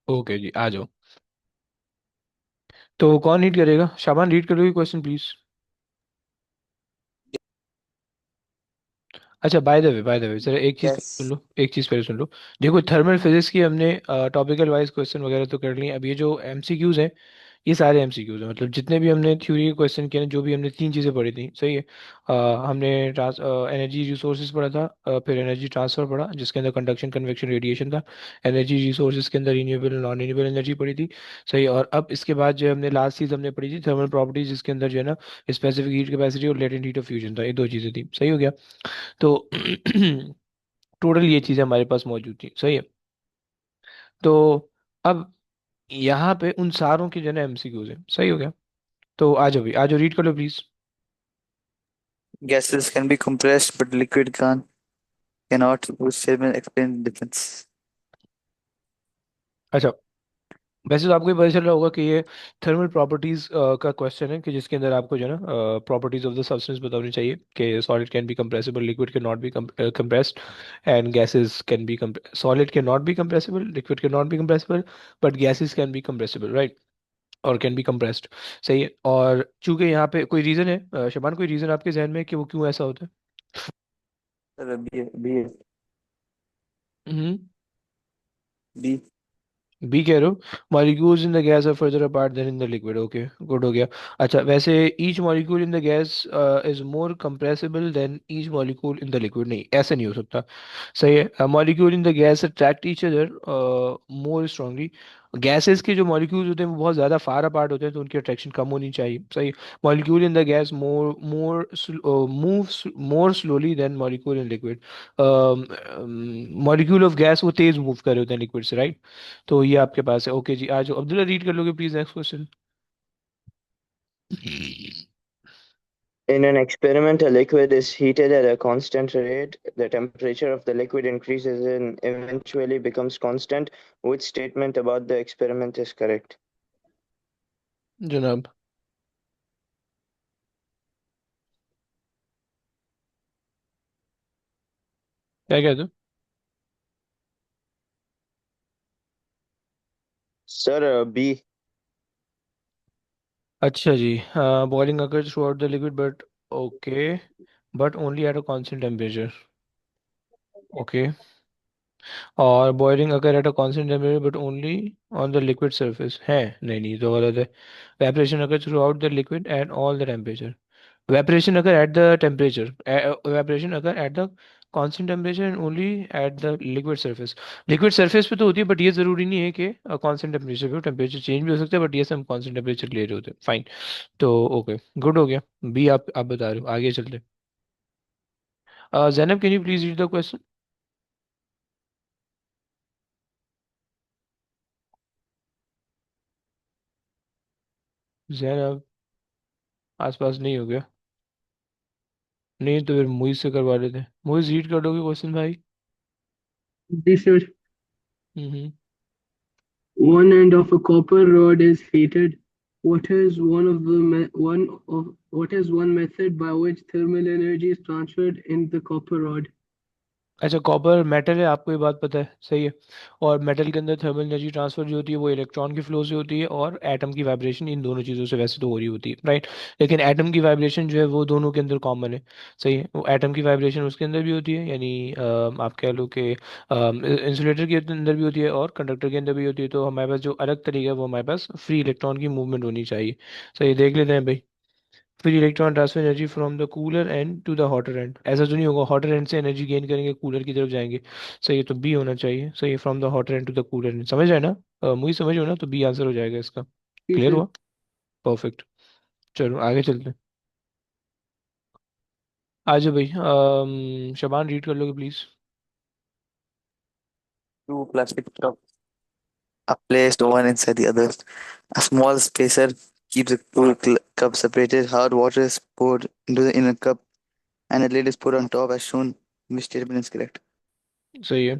Okay जी, आ जाओ। तो कौन रीड करेगा? शाबान, रीड करोगे क्वेश्चन प्लीज? अच्छा, बाय द वे जरा एक चीज यस। पहले सुन लो, एक चीज पहले सुन लो। देखो, थर्मल फिजिक्स की हमने टॉपिकल वाइज क्वेश्चन वगैरह तो कर लिए। अब ये जो एमसीक्यूज हैं, ये सारे एमसीक्यूज हैं। मतलब जितने भी हमने थ्योरी के क्वेश्चन किए ना, जो भी हमने तीन चीज़ें पढ़ी थी, सही है। हमने एनर्जी रिसोर्सेज पढ़ा था, फिर एनर्जी ट्रांसफर पढ़ा जिसके अंदर कंडक्शन, कन्वेक्शन, रेडिएशन था। एनर्जी रिसोर्सेज के अंदर रिन्यूएबल, नॉन रिन्यूएबल एनर्जी पढ़ी थी, सही। और अब इसके बाद जो हमने लास्ट चीज़ हमने पढ़ी थी थर्मल प्रॉपर्टीज, जिसके अंदर जो है ना स्पेसिफिक हीट कैपेसिटी और लेटेंट हीट ऑफ फ्यूजन था। ये दो चीज़ें थी, सही हो गया। तो टोटल ये चीज़ें हमारे पास मौजूद थी, सही है। तो अब यहाँ पे उन सारों की जो है ना एमसीक्यूज है, सही हो गया। तो आ जाओ भाई, आ जाओ, रीड कर लो please. Gases can be compressed, but liquid cannot. Which statement explain the difference? अच्छा, वैसे तो आपको ये पता चल रहा होगा कि ये थर्मल प्रॉपर्टीज का क्वेश्चन है, कि जिसके अंदर आपको जो है ना प्रॉपर्टीज ऑफ द सब्सटेंस बतानी चाहिए कि solid can be compressible, liquid can not be compressed, and gases can be, solid can not be compressible, liquid can not be compressible, but gases can be compressible, right, और can be compressed, सही है। और चूंकि यहाँ पे कोई reason है, शबान, कोई रीजन आपके जहन में है कि वो क्यों ऐसा होता Sir, B, है? B. बी कह रहे हो? Molecules in the gas are further apart than in the liquid, okay, good हो गया। अच्छा, वैसे each molecule in the gas is more compressible than each molecule in the liquid, नहीं, ऐसा नहीं हो सकता, सही है। Molecule in the gas attract each other more strongly. Gases के जो मॉलिक्यूल्स होते हैं वो बहुत ज़्यादा फार अपार्ट होते हैं, तो उनकी अट्रैक्शन कम होनी चाहिए, सही। Molecule in the gas more more move more slowly than molecule in liquid. Molecule of gas वो तेज मूव कर रहे होते हैं लिक्विड से, राइट। तो ये आपके पास है, ओके जी। आज अब्दुल्ला, रीड कर लोगे please next question? In an experiment, a liquid is heated at a constant rate. The temperature of the liquid increases and eventually becomes constant. Which statement about the experiment is correct? जनाब, क्या कहते हो? Sir, B. अच्छा जी, boiling occur throughout the liquid but, okay, but only at a constant temperature, okay. और boiling occur at a constant temperature but only on the liquid surface है, नहीं नहीं, तो गलत है। Evaporation occur throughout the liquid at all the temperature. Evaporation occur at the temperature, evaporation occur at the constant temperature and only at the liquid surface. Liquid surface पे तो होती है, बट ये जरूरी नहीं है कि कांस्टेंट टेम्परेचर पे हो, टेम्परेचर चेंज भी हो सकता है, बट ये सब कांस्टेंट टेम्परेचर ले रहे होते हैं, फाइन। तो ओके, गुड हो गया। बी आप बता रहे हो, आगे चलते हैं। Zainab, can you please read the question? Zainab, आसपास नहीं हो गया? नहीं तो फिर मुझ से करवा लेते। मुझे रीड कर दोगे क्वेश्चन भाई? This is hmm. one end of a copper rod is heated. What is one of the what is one method by which thermal energy is transferred in the copper rod? अच्छा, copper metal है, आपको ये बात पता है, सही है। और मेटल के अंदर थर्मल एनर्जी ट्रांसफर जो होती है वो इलेक्ट्रॉन के फ्लो से होती है, और एटम की वाइब्रेशन, इन दोनों चीज़ों से वैसे तो हो रही होती है, राइट। लेकिन एटम की वाइब्रेशन जो है वो दोनों के अंदर कॉमन है, सही है। वो एटम की वाइब्रेशन उसके अंदर भी होती है, यानी आप कह लो कि इंसुलेटर के अंदर भी होती है और कंडक्टर के अंदर भी होती है। तो हमारे पास जो अलग तरीका है वो हमारे पास फ्री इलेक्ट्रॉन की मूवमेंट होनी चाहिए, सही। देख लेते हैं भाई। फिर electron transfer energy from the cooler end to the hotter end, ऐसा तो नहीं होगा हॉटर एंड से एनर्जी गेन करेंगे कूलर की तरफ जाएंगे, सही है। तो बी होना चाहिए, सही है, from the hotter end to the cooler end, समझ रहे हैं ना? मुझे समझ हो ना, तो बी आंसर हो जाएगा इसका। Yes, clear sir. हुआ? परफेक्ट। चलो आगे चलते हैं। आ जाओ भाई, शबान, रीड कर लोगे please? Two plastic cups are placed one inside the other. A small spacer keeps the cups separated. Hard water is poured into the inner cup, and a lid is put on top as shown. Which statement is correct? सही है।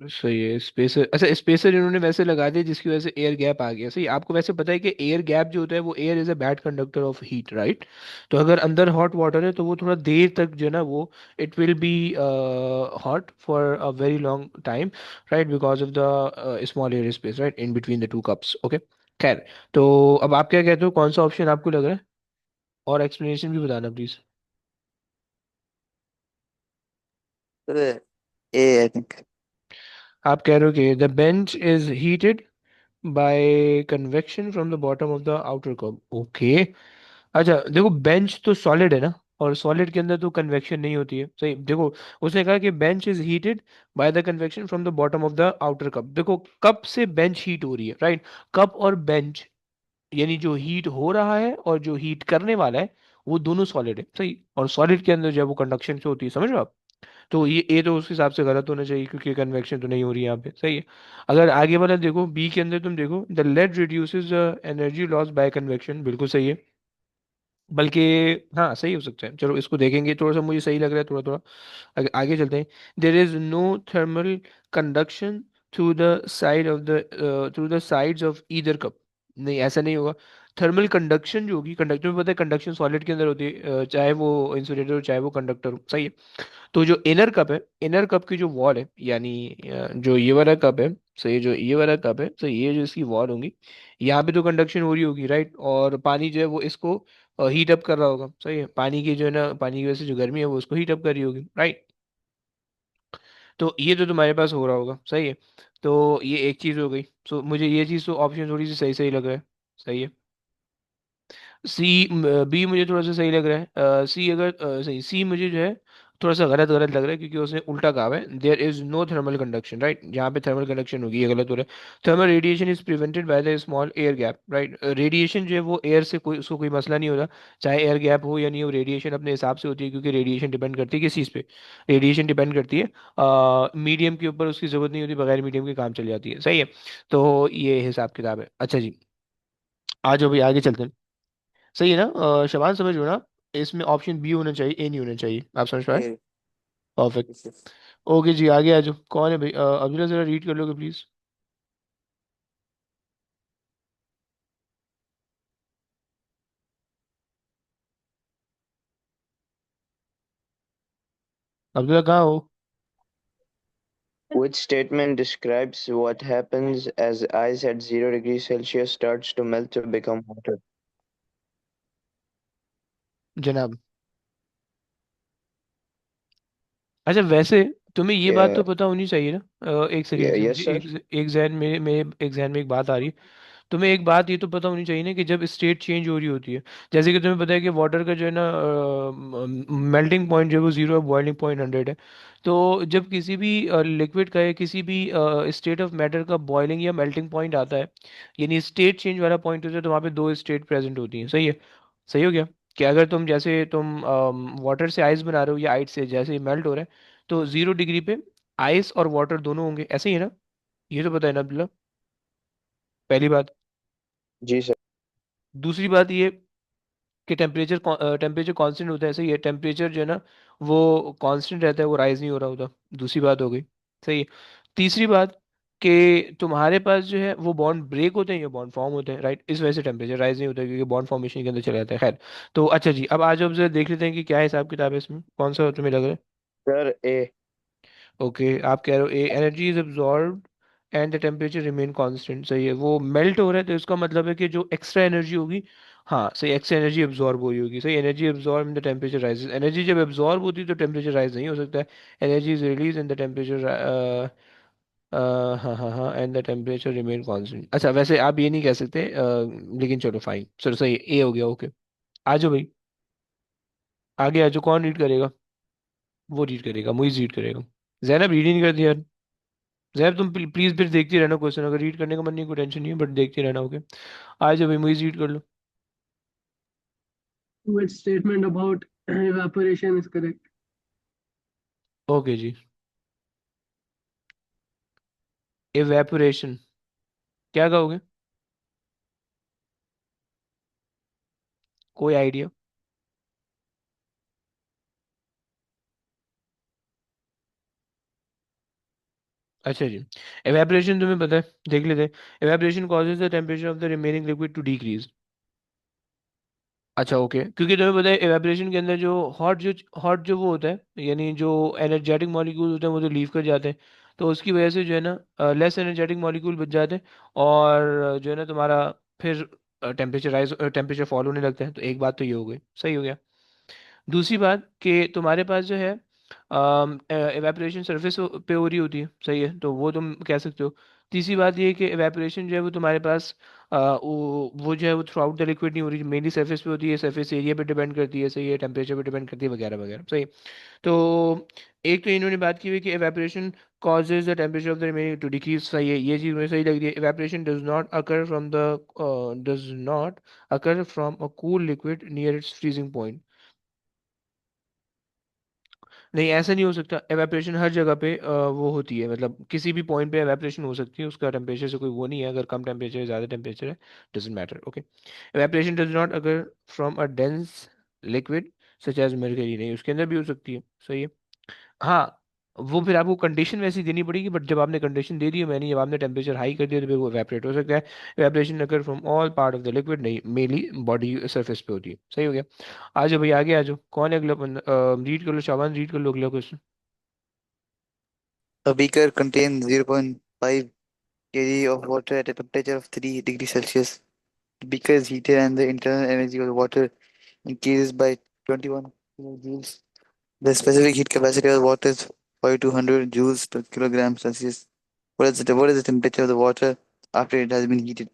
सही है spacer. अच्छा spacer इन्होंने वैसे लगा दिया जिसकी वजह से एयर गैप आ गया। सही, आपको वैसे पता है कि एयर गैप जो होता है वो air is a bad conductor of heat, right? तो अगर अंदर हॉट वाटर है तो वो थोड़ा देर तक जो है ना वो it will be hot for a very long time, right, because of the small air space, right, in between the two cups. Okay, खैर। तो अब आप क्या कहते हो, कौन सा ऑप्शन आपको लग रहा है? और एक्सप्लेनेशन भी बताना please. Sir A I think. आप कह रहे हो कि the bench is heated bye convection from the bottom of the outer cup. Okay. अच्छा देखो, बेंच तो सॉलिड है ना, और सॉलिड के अंदर तो कन्वेक्शन नहीं होती है। सही, देखो उसने कहा कि bench is heated by the convection from the bottom of the outer cup. देखो कप से बेंच हीट हो रही है, राइट? कप और बेंच, यानी जो हीट हो रहा है और जो हीट करने वाला है वो दोनों सॉलिड है। सही, और सॉलिड के अंदर जो है वो कंडक्शन से होती है, समझ रहे हो आप? तो ये ए तो उस हिसाब से गलत होना चाहिए क्योंकि कन्वेक्शन तो नहीं हो रही है यहाँ पे। सही है। अगर आगे वाला देखो, बी के अंदर तुम देखो, the lead reduces energy loss by convection, बिल्कुल सही है। बल्कि हाँ सही हो सकता है, चलो इसको देखेंगे, थोड़ा सा मुझे सही लग रहा है थोड़ा थोड़ा। आगे चलते हैं। There is no thermal conduction through the side of the through the sides of either cup. नहीं, ऐसा नहीं होगा। थर्मल कंडक्शन जो होगी, कंडक्टर में पता है कंडक्शन सॉलिड के अंदर होती है, चाहे वो इंसुलेटर हो चाहे वो कंडक्टर हो। सही है। तो जो इनर कप है, इनर कप की जो वॉल है, यानी जो ये वाला कप है, सो ये जो ये वाला कप है, तो ये जो इसकी वॉल होगी, यहाँ पे तो कंडक्शन हो रही होगी, राइट? और पानी जो है वो इसको हीट अप कर रहा होगा। सही है, पानी की जो है ना, पानी की वजह से जो गर्मी है वो उसको हीट अप कर रही होगी, राइट? तो ये तो तुम्हारे पास हो रहा होगा। सही है। तो ये एक चीज़ हो गई। सो मुझे ये चीज़ तो ऑप्शन थोड़ी सी सही सही लग रहा है। सही है। सी, बी मुझे थोड़ा सा सही लग रहा है। सी अगर सही, सी मुझे जो है थोड़ा सा गलत गलत लग रहा है क्योंकि उसने उल्टा कहा है, there is no thermal conduction, right? यहाँ पे थर्मल कंडक्शन होगी, ये गलत हो रहा है। Thermal radiation is prevented by the small air gap, right? Radiation जो है वो एयर से कोई, उसको कोई मसला नहीं होता, चाहे एयर गैप हो या नहीं हो, रेडिएशन अपने हिसाब से होती है क्योंकि रेडिएशन डिपेंड करती है किस चीज़ पे? रेडिएशन डिपेंड करती है मीडियम के ऊपर, उसकी जरूरत नहीं होती, बगैर मीडियम के काम चल जाती है। सही है। तो ये हिसाब किताब है। अच्छा जी, आ जाओ भाई आगे चलते हैं। सही है ना? शबान समझ लो ना, इसमें ऑप्शन बी होना चाहिए, ए नहीं होना चाहिए। आप समझ पाए? ए। परफेक्ट। ओके जी, आगे आ जाओ। कौन है भाई? अब्दुल्ला जरा रीड कर लोगे प्लीज? अब्दुल्ला कहाँ हो? Which statement describes what happens as ice at 0 degrees Celsius starts to melt to become water? जनाब। अच्छा वैसे तुम्हें ये बात Yeah, तो पता होनी चाहिए ना, एक सेकंड, yeah, एक सेकंड, yes, मुझे sir. एक जहन में, मेरे एक जहन में एक बात आ रही है। तुम्हें एक बात ये तो पता होनी चाहिए ना कि जब स्टेट चेंज हो रही होती है, जैसे कि तुम्हें पता है कि वाटर का जो है ना मेल्टिंग पॉइंट जो है वो 0 है, बॉइलिंग पॉइंट 100 है। तो जब किसी भी लिक्विड का या किसी भी स्टेट ऑफ मैटर का बॉइलिंग या मेल्टिंग पॉइंट आता है, यानी स्टेट चेंज वाला पॉइंट होता है, तो वहाँ पे दो स्टेट प्रेजेंट होती हैं। सही है। सही हो गया। कि अगर तुम जैसे तुम वाटर से आइस बना रहे हो या आइस से जैसे मेल्ट हो रहा है, तो 0 डिग्री पे आइस और वाटर दोनों होंगे, ऐसे ही है ना? ये तो पता है ना अब्दुल्ला? पहली बात। जी सर. दूसरी बात ये कि टेम्परेचर कांस्टेंट होता है। सही है, टेम्परेचर जो है ना वो कांस्टेंट रहता है, वो राइज नहीं हो रहा होता। दूसरी बात हो गई। सही है। तीसरी बात कि तुम्हारे पास जो है वो बॉन्ड ब्रेक होते हैं या बॉन्ड फॉर्म होते हैं, राइट? इस वजह से टेम्परेचर राइज नहीं होता क्योंकि बॉन्ड फॉर्मेशन के अंदर चला जाता है। खैर, तो अच्छा जी, अब आज अब जरा देख लेते हैं कि क्या हिसाब किताब है इसमें, कौन सा तुम्हें लग रहा है? Sir, A. ओके, आप कह रहे हो A, energy is absorbed and the temperature remain constant. सही है, वो मेल्ट हो रहा है तो इसका मतलब है कि जो एक्स्ट्रा एनर्जी होगी, हाँ सही, एक्स्ट्रा एनर्जी एब्जॉर्ब हो रही होगी। सही, energy absorb in the temperature rises. Energy जब एब्जॉर्ब होती है तो टेम्परेचर राइज नहीं हो सकता है। Energy is release in the temperature, हाँ हाँ हाँ, and the temperature remain constant. अच्छा वैसे आप ये नहीं कह सकते, लेकिन चलो फाइन, चलो सही, ए हो गया। ओके, आ जाओ भाई, आगे आ जाओ। कौन रीड करेगा? वो रीड करेगा, मुइज रीड करेगा। जैनब रीड ही नहीं कर दिया। जैब तुम प्लीज फिर देखती रहना क्वेश्चन, अगर रीड करने का मन नहीं, कोई टेंशन नहीं है, बट देखती रहना। ओके, आ जाओ भाई, मुझे रीड कर लो। Which statement about evaporation is correct? Okay जी। एवेपोरेशन, क्या कहोगे? कोई आइडिया? अच्छा जी, एवेपोरेशन तुम्हें पता है, देख लेते हैं। Evaporation causes the temperature of the remaining liquid to decrease. अच्छा ओके, क्योंकि तुम्हें पता है एवेपोरेशन के अंदर जो हॉट जो वो होता है, यानी जो एनर्जेटिक मॉलिक्यूल होते हैं वो तो लीव कर जाते हैं, तो उसकी वजह से जो है ना लेस एनर्जेटिक मॉलिक्यूल बच जाते हैं, और जो है ना तुम्हारा फिर टेम्परेचर फॉल होने लगता है। तो एक बात तो ये हो गई, सही हो गया। दूसरी बात कि तुम्हारे पास जो है एवेपोरेशन सरफेस पे हो रही होती है, सही है, तो वो तुम कह सकते हो। तीसरी बात ये है कि एवेपोरेशन जो है वो तुम्हारे पास वो जो है वो थ्रू आउट द लिक्विड नहीं हो रही, मेनली सरफेस पे होती है, सरफेस एरिया पे डिपेंड करती है, सही है, टेम्परेचर पे डिपेंड करती है, वगैरह वगैरह, सही। तो एक तो इन्होंने बात की हुई कि evaporation causes the temperature of the remaining to decrease, सही है, ये चीज़ मुझे सही लग रही है। evaporation does not occur from a cool liquid near its freezing point। नहीं, ऐसा नहीं हो सकता, एवेपोरेशन हर जगह पे वो होती है, मतलब किसी भी पॉइंट पे एवेपोरेशन हो सकती है, उसका टेम्परेचर से कोई वो नहीं है, अगर कम टेम्परेचर है ज़्यादा टेम्परेचर है, doesn't matter, okay. Evaporation does not occur from a dense liquid such as mercury, नहीं, उसके अंदर भी हो सकती है, सही है। हाँ, वो फिर आपको कंडीशन वैसी देनी पड़ेगी, बट जब आपने कंडीशन दे दी है मैंने, जब आपने टेम्परेचर हाई कर दिया तो फिर वो एवेपोरेट हो सकता है। एवेपोरेशन अगर from all part of the liquid, नहीं, मेनली बॉडी सरफेस पे होती है, सही हो गया। आ जाओ भाई, आगे आ जाओ, कौन है अगला बंदा? रीड कर लो शाबान, रीड कर लो अगला question. A beaker contains 0.5 kg of water at a temperature of 3 degrees Celsius. The beaker is heated and the internal energy of the water increases by 21 joules. The specific heat capacity of the water is 4200 joules per kilogram Celsius. What is the temperature of the water after it has been heated?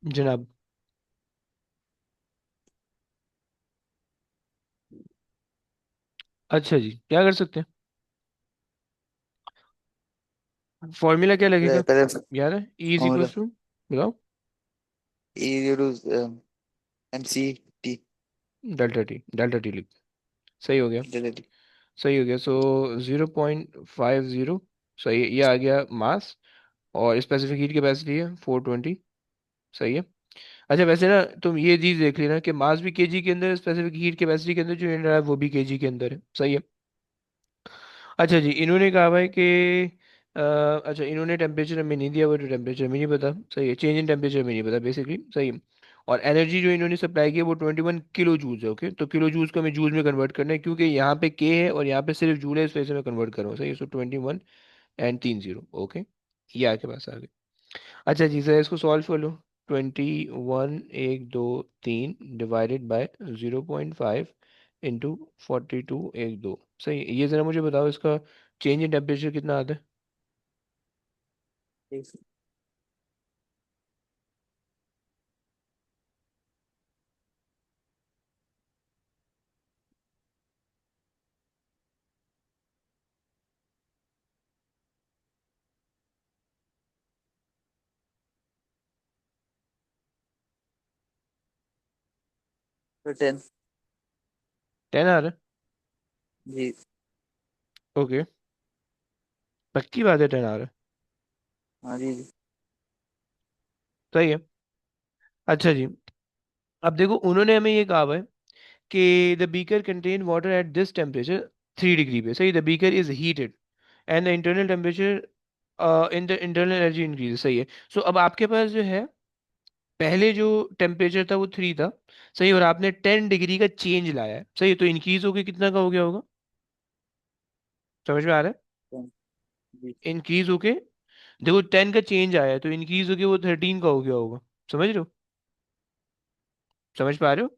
जनाब। अच्छा जी, क्या कर सकते हैं, formula क्या लगेगा? पहले याद है, E is formula equals to, बताओ। E equal to mc t delta T, delta T लिख, सही हो गया, delta t. सही हो गया। सो 0.50, सही है, ये आ गया मास, और स्पेसिफिक हीट कैपेसिटी है 420, सही है। अच्छा वैसे ना तुम ये चीज देख लेना कि मास भी केजी के अंदर है, स्पेसिफिक हीट कैपेसिटी के अंदर जो यूनिट है वो भी केजी के अंदर है, सही है। अच्छा जी, इन्होंने कहा भाई कि अच्छा, इन्होंने टेम्परेचर हमें नहीं दिया, वो तो टेम्परेचर में नहीं पता, सही है, चेंज इन टेम्परेचर में नहीं पता बेसिकली, सही है। और एनर्जी जो इन्होंने सप्लाई की है वो 21 किलो जूल्स है, ओके, तो किलो जूल्स को हमें जूल में कन्वर्ट करना है, क्योंकि यहाँ पे के है और यहाँ पे सिर्फ जूल है, इस वजह से मैं कन्वर्ट कर रहा हूँ, सही है। सो 21 एंड 30, ओके, ये आपके पास आ गए। अच्छा जी सर, इसको सॉल्व कर लो। 21 1 2 3 डिवाइडेड बाय 0.5 इंटू 42 1 2, सही है। ये ज़रा मुझे बताओ, इसका चेंज इन टेम्परेचर कितना आता है? तो 10 10 आ रहा है, जी। ओके, पक्की बात है 10 आ रहा है, हाँ जी जी। सही है। अच्छा जी, अब देखो उन्होंने हमें ये कहा हुआ है कि the beaker contain water at this temperature 3 degree पे, सही, the beaker is heated and the internal temperature in the internal energy increase, सही है। सो अब आपके पास जो है पहले जो टेम्परेचर था वो 3 था, सही, और आपने 10 डिग्री का चेंज लाया है, सही, तो इंक्रीज होके कितना का हो गया होगा, समझ में आ रहा है? 10 जी। इंक्रीज होके, देखो 10 का चेंज आया है तो इंक्रीज होके वो 13 का हो गया होगा, समझ रहे हो, समझ पा रहे हो?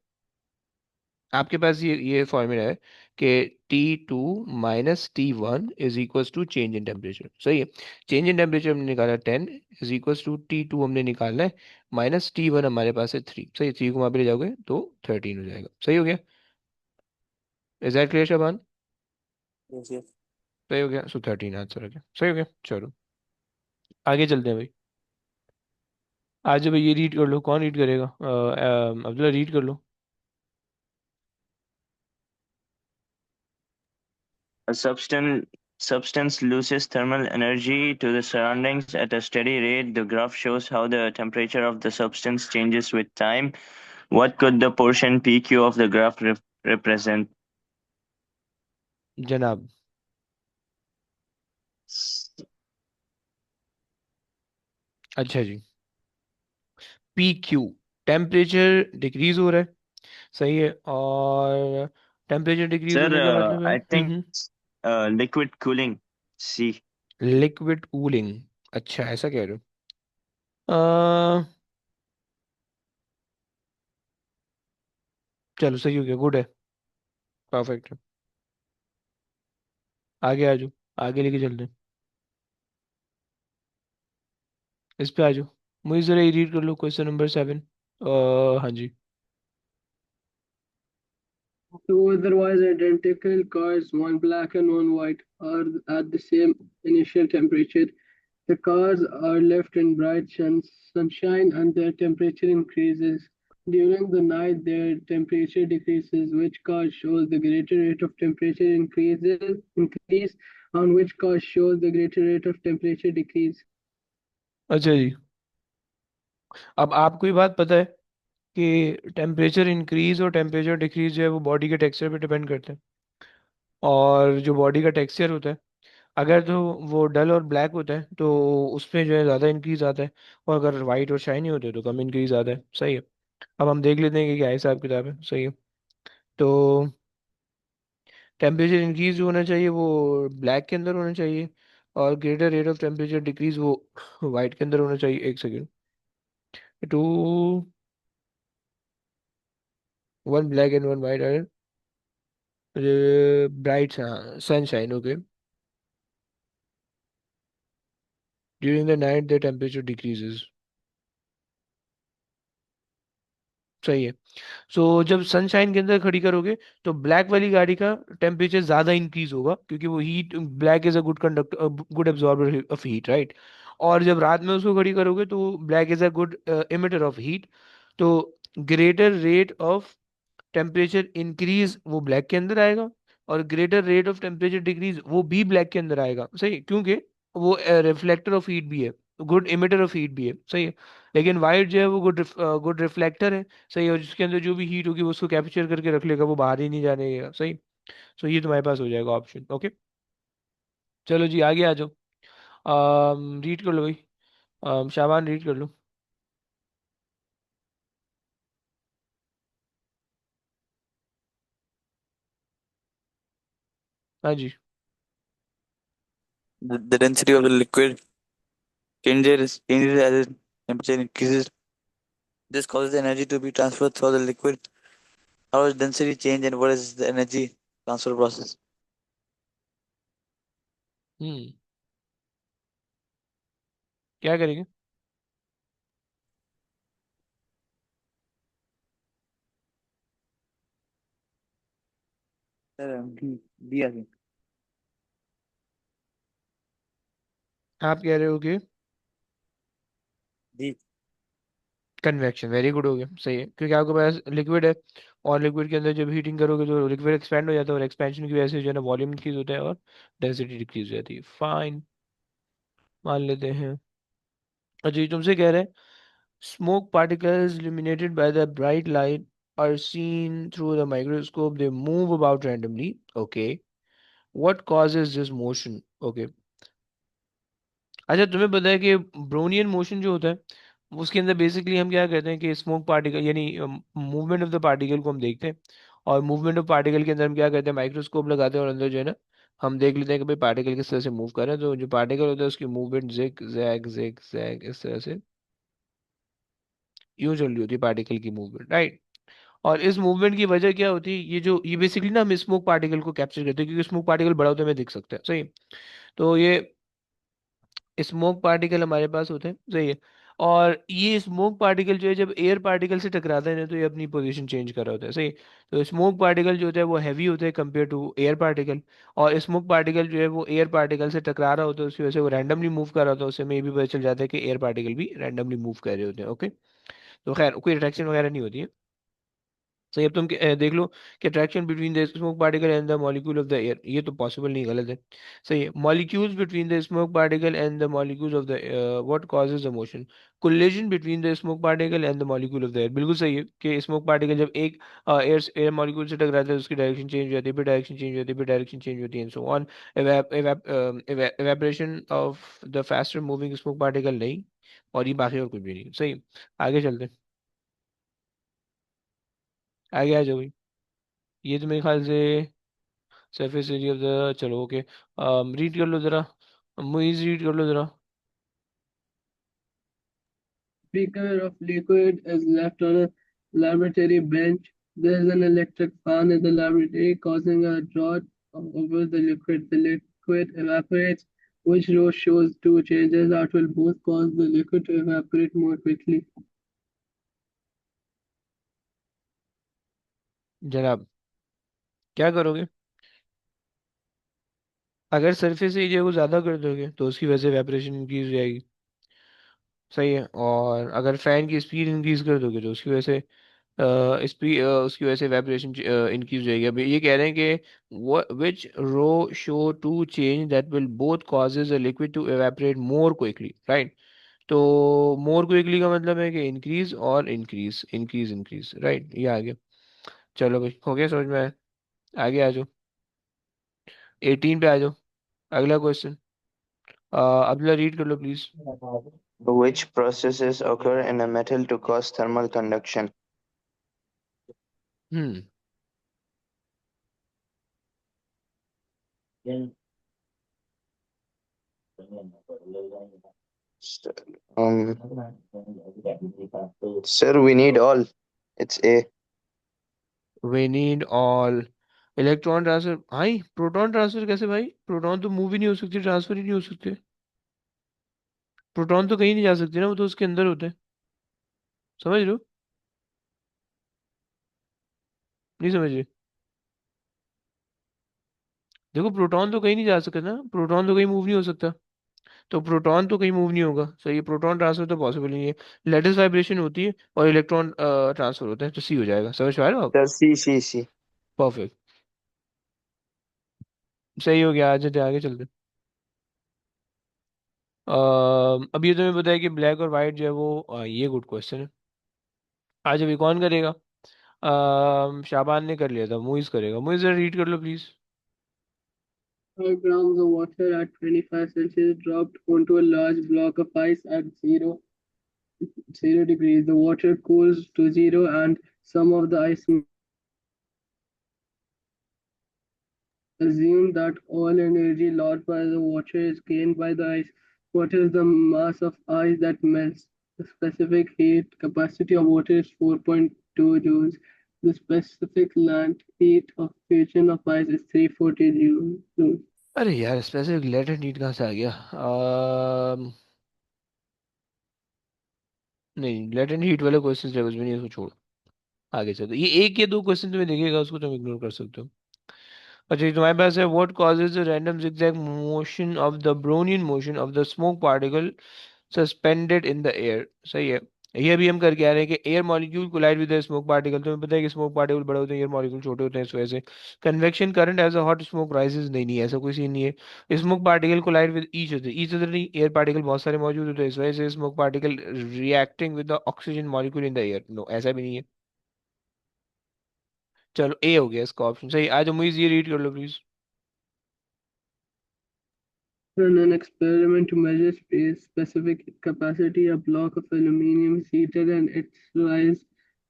आपके पास ये फॉर्मूला है कि T2 - T1 is equals to change in temperature, सही है। चेंज इन टेम्परेचर हमने निकाला 10, इज इक्वल्स टू T2 हमने निकालना है, -T1 हमारे पास है 3, सही, 3 को वहाँ पे ले जाओगे तो 13 हो जाएगा, सही हो गया। Is that clear Shaban? Yes, yes. सही हो गया, सो 13 आंसर हो गया, सही हो गया। चलो आगे चलते हैं भाई। आज भाई ये रीड कर लो, कौन रीड करेगा? अब्दुल्ला रीड कर लो। A substance loses thermal energy to the surroundings at a steady rate. The graph shows how the temperature of the substance changes with time. What could the portion PQ of the graph represent? जनाब, अच्छा जी, P Q, temperature decrease हो रहा है, सही है। और temperature decrease sir होने का मतलब है I think liquid cooling, C. Liquid cooling. अच्छा, ऐसा कह रहे हो? चलो सही हो गया, गुड है, परफेक्ट है। आगे आ जाओ, आगे लेके चलते हैं, इस पे आ जाओ। मुझे जरा ये रीड कर लो क्वेश्चन नंबर 7। हाँ जी। Two otherwise identical cars, one black and one white, are at the same initial temperature. The cars are left in bright sunshine and their temperature increases. During the night, their temperature decreases. Which car shows the greater rate of temperature increase, and which car shows the greater rate of temperature decrease? अच्छा जी, अब आपको ये बात पता है कि temperature increase और temperature decrease जो है वो बॉडी के टेक्सचर पे डिपेंड करते हैं। और जो बॉडी का टेक्सचर होता है, अगर तो वो डल और ब्लैक होता है तो उसमें जो है ज़्यादा इंक्रीज आता है, और अगर वाइट और शाइनी होते हैं तो कम इंक्रीज आता है, सही है। अब हम देख लेते हैं कि क्या हिसाब किताब है, सही है। तो टेम्परेचर इंक्रीज जो होना चाहिए वो ब्लैक के अंदर होना चाहिए, और greater rate of temperature decrease वो वाइट के अंदर होना चाहिए। एक second. Two, one black and one white are bright sunshine, okay. During the night the temperature decreases, सही है। सो जब सनशाइन के अंदर खड़ी करोगे तो ब्लैक वाली गाड़ी का टेम्परेचर ज़्यादा इंक्रीज होगा, क्योंकि वो heat, black is a good conduct, good absorber of heat, right. और जब रात में उसको खड़ी करोगे तो black is a good emitter of heat. तो greater rate of temperature increase वो ब्लैक के अंदर आएगा, और greater rate of temperature decrease वो भी ब्लैक के अंदर आएगा, सही, क्योंकि वो रिफ्लेक्टर ऑफ हीट भी है, गुड इमिटर ऑफ हीट भी है, सही है। लेकिन वाइट जो है वो गुड रिफ्लेक्टर है, सही है, और जिसके अंदर जो भी हीट होगी वो उसको कैप्चर करके रख लेगा, वो बाहर ही नहीं जाने देगा, सही। सो ये तुम्हारे पास हो जाएगा ऑप्शन, ओके। चलो जी, आगे आ जाओ। रीड कर लो भाई। शाबान, रीड कर लो। हाँ जी। The density of the liquid changes as the temperature increases. This causes the energy to be transferred through the liquid. How does density change and what is the energy transfer process? हम्म, क्या करेंगे? Sir, B, I think. आप कह रहे हो कि D. Convection, very good, हो गया, सही है, क्योंकि आपके पास लिक्विड है, और लिक्विड के अंदर जब हीटिंग करोगे तो लिक्विड एक्सपेंड हो जाता है, और एक्सपेंशन की वजह से जो है ना वॉल्यूम इंक्रीज होता है और डेंसिटी डिक्रीज हो जाती है, फाइन, मान लेते हैं। अच्छा, ये तुमसे कह रहे हैं smoke particles illuminated by the bright light are seen through the microscope, they move about randomly, okay, what causes this motion, okay। अच्छा, तुम्हें पता है कि ब्रोनियन मोशन जो होता है उसके अंदर बेसिकली हम क्या करते हैं कि स्मोक पार्टिकल यानी मूवमेंट ऑफ द पार्टिकल को हम देखते हैं, और मूवमेंट ऑफ पार्टिकल के अंदर हम क्या करते हैं, माइक्रोस्कोप लगाते हैं, और अंदर जो है ना हम देख लेते हैं कि भाई पार्टिकल किस तरह से मूव कर रहा है, तो जो पार्टिकल होता है उसकी movement zig zag zig zag इस तरह से यूं चल रही होती है पार्टिकल की मूवमेंट, राइट। और इस मूवमेंट की वजह क्या होती है, ये बेसिकली ना हम स्मोक पार्टिकल को कैप्चर करते हैं, क्योंकि स्मोक पार्टिकल बड़ा होते हुए दिख सकता है, सही। तो ये स्मोक पार्टिकल हमारे पास होते हैं, सही है। और ये स्मोक पार्टिकल जो है जब एयर पार्टिकल से टकराते हैं ना तो ये अपनी पोजीशन चेंज कर रहा होता है, सही। तो स्मोक पार्टिकल जो होता है वो हैवी होता है कंपेयर टू एयर पार्टिकल, और स्मोक पार्टिकल जो है वो एयर पार्टिकल से टकरा रहा होता है, उसकी वजह से वो रैंडमली मूव कर रहा होता है, उससे हमें ये भी पता चल जाता है कि एयर पार्टिकल भी रैंडमली मूव कर रहे होते हैं, ओके। तो खैर कोई अट्रैक्शन वगैरह नहीं होती है, सही। अब तुम देख लो कि attraction between the smoke particle and the molecule of the air, ये तो पॉसिबल नहीं, गलत है, सही है। Molecules between the smoke particle and the molecules of the what causes the motion, collision between the smoke particle and the molecule of the air, बिल्कुल सही है कि स्मोक पार्टिकल जब एक एयर एयर मॉलिक्यूल से टकराता है उसकी डायरेक्शन चेंज हो जाती है, फिर डायरेक्शन चेंज होती है, फिर डायरेक्शन चेंज होती है, and so on. Evaporation of the faster moving smoke particle, नहीं। और ये बाकी और कुछ भी नहीं, सही। आगे चलते हैं, आगे आ जाओ भाई। ये तो मेरे ख्याल से सरफेस एरिया ऑफ द, चलो ओके, रीड कर लो जरा, मुइज रीड कर लो जरा। Beaker of liquid is left on a laboratory bench. There is an electric fan in the laboratory causing a draught over the liquid. The liquid evaporates, which row shows two changes that will both cause the liquid to evaporate more quickly. जनाब, क्या करोगे? अगर surface area को ज़्यादा कर दोगे तो उसकी वजह से वेपरेशन इंक्रीज हो जाएगी, सही है। और अगर फैन की स्पीड इंक्रीज कर दोगे तो उसकी वजह से स्पीड, उसकी वजह से वेपरेशन इंक्रीज हो जाएगी। अभी ये कह रहे हैं कि which row show two change that will both causes a liquid to evaporate more quickly, right. तो मोर क्विकली का मतलब है कि इंक्रीज और इंक्रीज इंक्रीज इंक्रीज, राइट, ये आ गया। चलो भाई, हो गया समझ में आया। आगे आ जाओ, 18 पे आ जाओ, अगला क्वेश्चन। अगला रीड कर लो please. Which processes occur in a metal to cause thermal conduction? हम्म। S- Um, Sir, we need all. It's A. We need all. Electron transfer, भाई प्रोटॉन ट्रांसफर कैसे भाई? प्रोटॉन तो मूव ही नहीं हो सकती, ट्रांसफर ही नहीं हो सकते। प्रोटॉन तो कहीं नहीं जा सकते ना, वो तो उसके अंदर होते हैं, समझ लो। नहीं समझ रहे? देखो प्रोटॉन तो कहीं नहीं जा सकता ना, प्रोटॉन तो कहीं मूव नहीं हो सकता, तो प्रोटॉन तो कहीं मूव नहीं होगा, सही है। प्रोटॉन ट्रांसफर तो पॉसिबल नहीं है। लेटिस वाइब्रेशन होती है और इलेक्ट्रॉन ट्रांसफर होता है, तो सी हो जाएगा। समझ पा रहे हो आप? Sir, C. परफेक्ट, सही हो गया। आज आगे चलते हैं। अब ये तुम्हें पता है कि ब्लैक और वाइट जो है वो ये गुड क्वेश्चन है। आज अभी कौन करेगा? शाबान ने कर लिया था, मुइज करेगा। मुइज जरा रीड कर लो please. 5 grams of water at 25 Celsius dropped onto a large block of ice at 0 degrees. The water cools to zero and some of the ice. Assume that all energy lost by the water is gained by the ice. What is the mass of ice that melts? The specific heat capacity of water is 4.2 joules. The specific land heat of fusion of ice is 340 joules. अरे यार, specific letter need कहाँ से आ गया? नहीं, letter heat वाले question levels में नहीं है, उसको छोड़ो। आगे चलते, ये एक या दो क्वेश्चन तुम्हें दिखेगा, उसको तुम इग्नोर कर सकते हो। अच्छा, ये तुम्हारे पास है, what causes the random zigzag motion of the Brownian motion of the smoke particle suspended in the air, सही है। ये भी हम करके आ रहे हैं कि air molecule collide with the smoke particle. तुम्हें पता है कि स्मोक पार्टिकल बड़े होते हैं, एयर मॉलिक्यूल छोटे होते हैं, इस वजह से convection current as a hot smoke rises. नहीं नहीं, ऐसा कोई सीन नहीं है। Smoke particle collide with each other नहीं, एयर पार्टिकल बहुत सारे मौजूद होते हैं, इस वजह से smoke particle reacting with the oxygen molecule in the air. No, ऐसा भी नहीं है। चलो, ए हो गया इसका ऑप्शन, सही। आज मुझे ये रीड कर लो please. In an experiment to measure space specific capacity, a block of aluminum is heated and its rise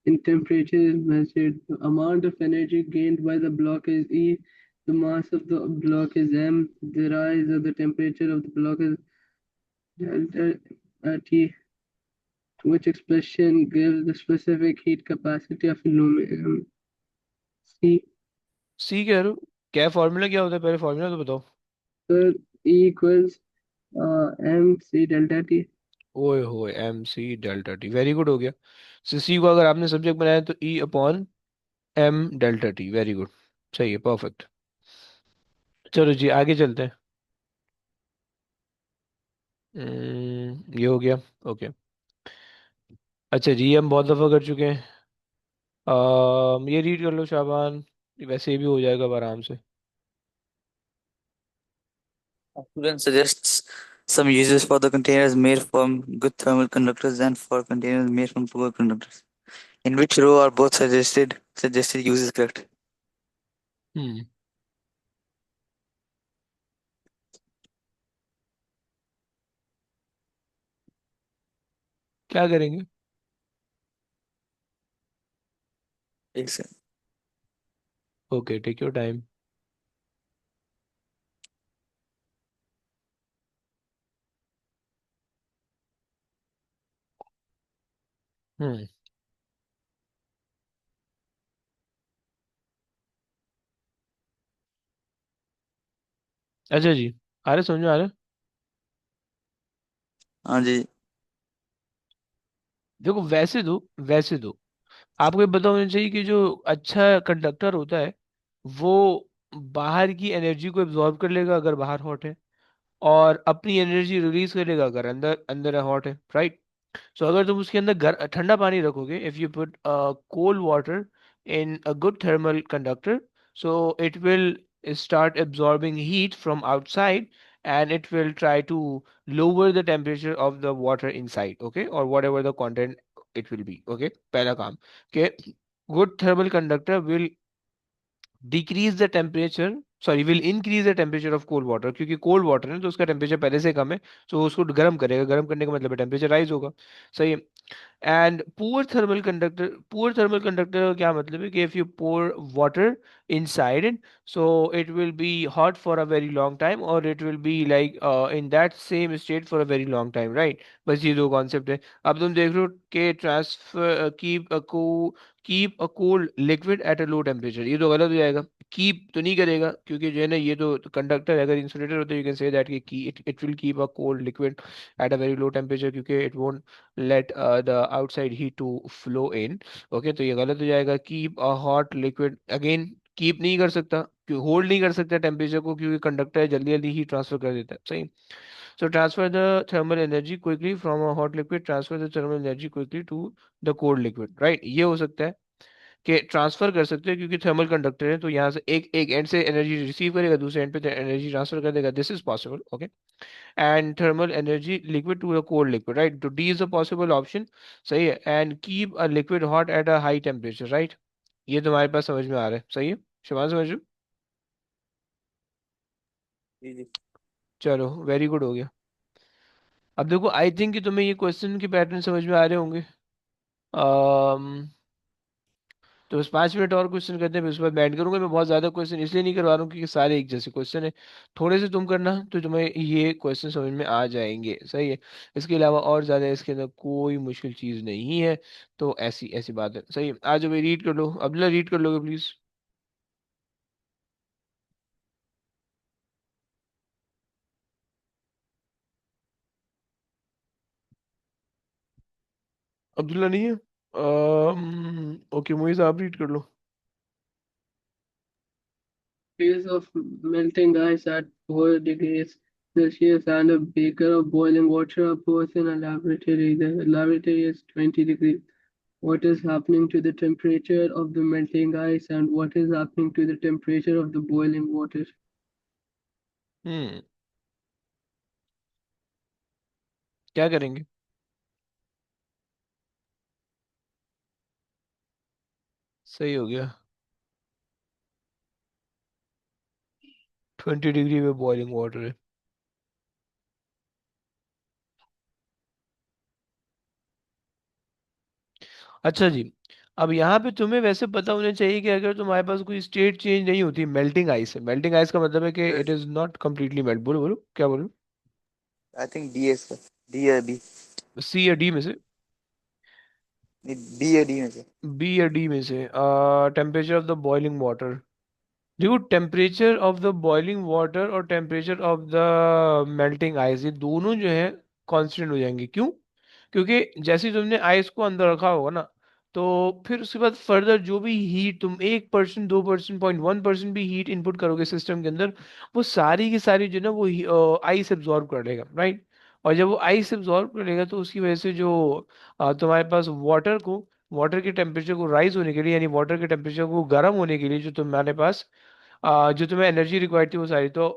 in temperature is measured. The amount of energy gained by the block is E. The mass of the block is M. The rise of the temperature of the block is delta T. Which expression gives the specific heat capacity of aluminum? C. सी कह रहे हो? क्या formula क्या होता है, पहले formula तो बताओ। So E equals MC delta T. ओए होए, M C delta T, very good, हो गया। सी को अगर आपने सब्जेक्ट बनाया तो E upon M delta T, very good, सही है, परफेक्ट। चलो जी, आगे चलते हैं। ये हो गया, ओके। अच्छा जी, हम बहुत दफ़ा कर चुके हैं। ये रीड कर लो शाबान, वैसे ही भी हो जाएगा अब आराम से। Student suggests some uses for the containers made from good thermal conductors and for containers made from poor conductors. In which row are both suggested uses correct? हम्म। क्या करेंगे? एक second. Okay, take your time. Hmm. अच्छा जी, आ रहे, समझ में आ रहा है। हाँ जी। देखो, वैसे तो आपको ये पता होना चाहिए कि जो अच्छा कंडक्टर होता है वो बाहर की एनर्जी को एब्जॉर्ब कर लेगा अगर बाहर हॉट है, और अपनी एनर्जी रिलीज करेगा अगर अंदर अंदर हॉट है, राइट। सो अगर तुम उसके अंदर ठंडा पानी रखोगे, if you put cold water in a good thermal conductor, so it will start absorbing heat from outside, and it will try to lower the temperature of the water inside, okay, or whatever the content it will be, okay। पहला काम कि good thermal conductor will decrease the temperature, sorry will increase the temperature of cold water, क्योंकि cold water है तो उसका temperature पहले से कम है, तो उसको गर्म करेगा, गर्म करने का मतलब टेम्परेचर राइज होगा, सही है। एंड पुअर थर्मल कंडक्टर का क्या मतलब है कि if you pour water inside it, so it will be hot for a very long time, और it will be like in that same state for a very long time, right. बस ये दो concept है। अब तुम देख रहे हो कि transfer keep a cold liquid at a low temperature, ये तो गलत हो जाएगा। कीप तो नहीं करेगा, क्योंकि जो है ना, ये तो कंडक्टर अगर इंसुलेटर होता है, यू कैन से दैट कि it will keep a cold liquid at a very low temperature, क्योंकि it won't let the outside heat to flow in. Okay, तो ये गलत हो जाएगा। Keep a hot liquid, again keep नहीं कर सकता, क्यों होल्ड नहीं कर सकता टेम्परेचर को, क्योंकि कंडक्टर जल्दी जल्दी हीट ट्रांसफर कर देता है, सही। So transfer the thermal energy quickly from a hot liquid, transfer the thermal energy quickly to the cold liquid, right। ये हो सकता है कि ट्रांसफर कर सकते हैं, क्योंकि थर्मल कंडक्टर है, तो यहाँ से एक एक एंड से एनर्जी रिसीव करेगा, दूसरे एंड पे एनर्जी ट्रांसफर कर देगा, this is possible, okay. And thermal energy liquid to a cold liquid, right, तो D is a possible option, सही है। And keep a liquid hot at a high temperature, right. ये तुम्हारे पास समझ में आ रहा है, सही है। शिवान, समझ लो। जी जी। चलो, वेरी गुड हो गया। अब देखो, आई थिंक कि तुम्हें ये क्वेश्चन के पैटर्न समझ में आ रहे होंगे। अम्म तो बस 5 मिनट और क्वेश्चन करते हैं, फिर उसके बाद बैंड करूंगा। मैं बहुत ज्यादा क्वेश्चन इसलिए नहीं करवा रहा हूँ क्योंकि सारे एक जैसे क्वेश्चन है। थोड़े से तुम करना तो तुम्हें ये क्वेश्चन समझ में आ जाएंगे, सही है। इसके अलावा और ज्यादा इसके अंदर कोई मुश्किल चीज नहीं है। तो ऐसी ऐसी बात है, सही है। आज भाई रीड कर लो, अब्दुल्ला रीड कर लोगे प्लीज। अब्दुल्ला नहीं है? ओके, मोहित आप रीड कर लो। Case of melting ice at 4 degrees Celsius and a beaker of boiling water are both in a laboratory. The laboratory is 20 degrees. What is happening to the temperature of the melting ice and what is happening to the temperature of the boiling water? हम्म। क्या करेंगे? सही हो गया। 20 degree में boiling water है। अच्छा जी। अब यहाँ पे तुम्हें वैसे पता होना चाहिए कि अगर तुम्हारे पास कोई स्टेट चेंज नहीं होती, मेल्टिंग आइस है, मेल्टिंग आइस का मतलब है कि it is not completely melt. बोलो बोलो, क्या बोलो? आई थिंक डी है इसका। डी या बी। सी या डी में से? नहीं, बी या डी में से। बी या डी में से? Temperature of the boiling water. देखो, temperature of the boiling water और temperature of the melting ice, ये दोनों जो है कांस्टेंट हो जाएंगे। क्यों? क्योंकि जैसे ही तुमने आइस को अंदर रखा होगा ना, तो फिर उसके बाद फर्दर जो भी हीट तुम 1%, 2%, 0.1% भी हीट इनपुट करोगे सिस्टम के अंदर, वो सारी की सारी जो है ना, वो आइस एब्जॉर्ब कर लेगा, राइट। और जब वो आइस एब्जॉर्ब कर लेगा, तो उसकी वजह से जो तुम्हारे पास वाटर के टेम्परेचर को राइज होने के लिए, यानी वाटर के टेम्परेचर को गर्म होने के लिए, जो तुम्हारे पास जो तुम्हें एनर्जी रिक्वायर्ड थी वो सारी तो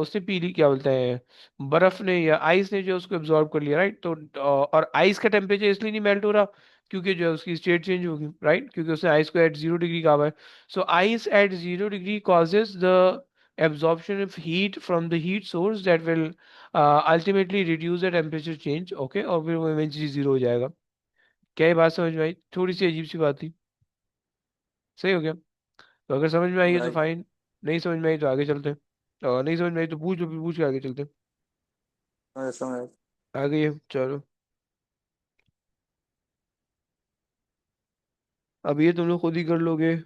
उसने पी ली, क्या बोलते हैं, बर्फ ने या आइस ने जो उसको एब्जॉर्ब कर लिया, राइट। तो और आइस का टेम्परेचर इसलिए नहीं मेल्ट हो रहा क्योंकि जो है उसकी स्टेट चेंज होगी, राइट, क्योंकि उसने आइस को एट 0 डिग्री कहा हुआ है। So ice at 0 degree causes the absorption of heat from the heat source that will ultimately reduce the temperature change, okay, और फिर वो इवेंचुअली जीरो हो जाएगा। क्या ये बात समझ में आई? थोड़ी सी अजीब सी बात थी, सही हो गया? तो अगर समझ में आई है तो Right. फाइन, नहीं समझ में आई तो आगे चलते हैं, और नहीं समझ में आई तो पूछ लो, फिर पूछ के आगे चलते हैं। समझ। आ गई है, चलो। अब ये तुम लोग खुद ही कर लोगे,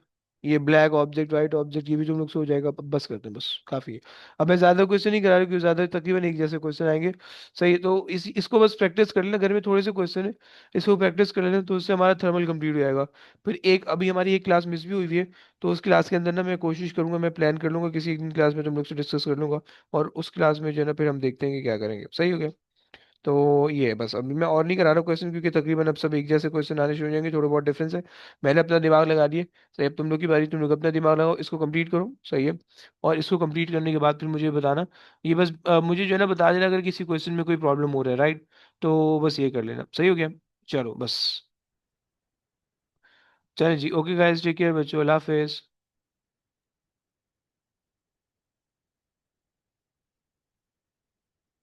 ये ब्लैक ऑब्जेक्ट वाइट ऑब्जेक्ट ये भी तुम लोग से हो जाएगा। अब बस करते हैं, बस काफी है। अब मैं ज्यादा क्वेश्चन नहीं करा रहा क्योंकि ज्यादा तकरीबन एक जैसे क्वेश्चन आएंगे। सही है, तो इसको बस प्रैक्टिस कर लेना, घर में थोड़े से क्वेश्चन है, इसको प्रैक्टिस कर लेना, तो उससे हमारा थर्मल कंप्लीट हो जाएगा। फिर एक अभी हमारी एक क्लास मिस भी हुई है, तो उस क्लास के अंदर ना मैं कोशिश करूंगा, मैं प्लान कर लूंगा किसी एक दिन क्लास में तुम लोग से डिस्कस कर लूंगा, और उस क्लास में जो है ना फिर हम देखते हैं कि क्या करेंगे। सही हो गया? तो ये है बस, अभी मैं और नहीं करा रहा क्वेश्चन क्योंकि तकरीबन अब सब एक जैसे क्वेश्चन आने शुरू हो जाएंगे, थोड़ा बहुत डिफरेंस है। मैंने अपना दिमाग लगा दिए। सही, अब तुम लोग की बारी, तुम लोग अपना दिमाग लगाओ, इसको कंप्लीट करो। सही है, और इसको कंप्लीट करने के बाद फिर मुझे बताना। ये बस मुझे जो है ना बता देना अगर किसी क्वेश्चन में कोई प्रॉब्लम हो रहा है, राइट? तो बस ये कर लेना। सही हो गया? चलो बस, चलो जी, ओके गाइस, टेक केयर बच्चों, अल्लाह हाफिज।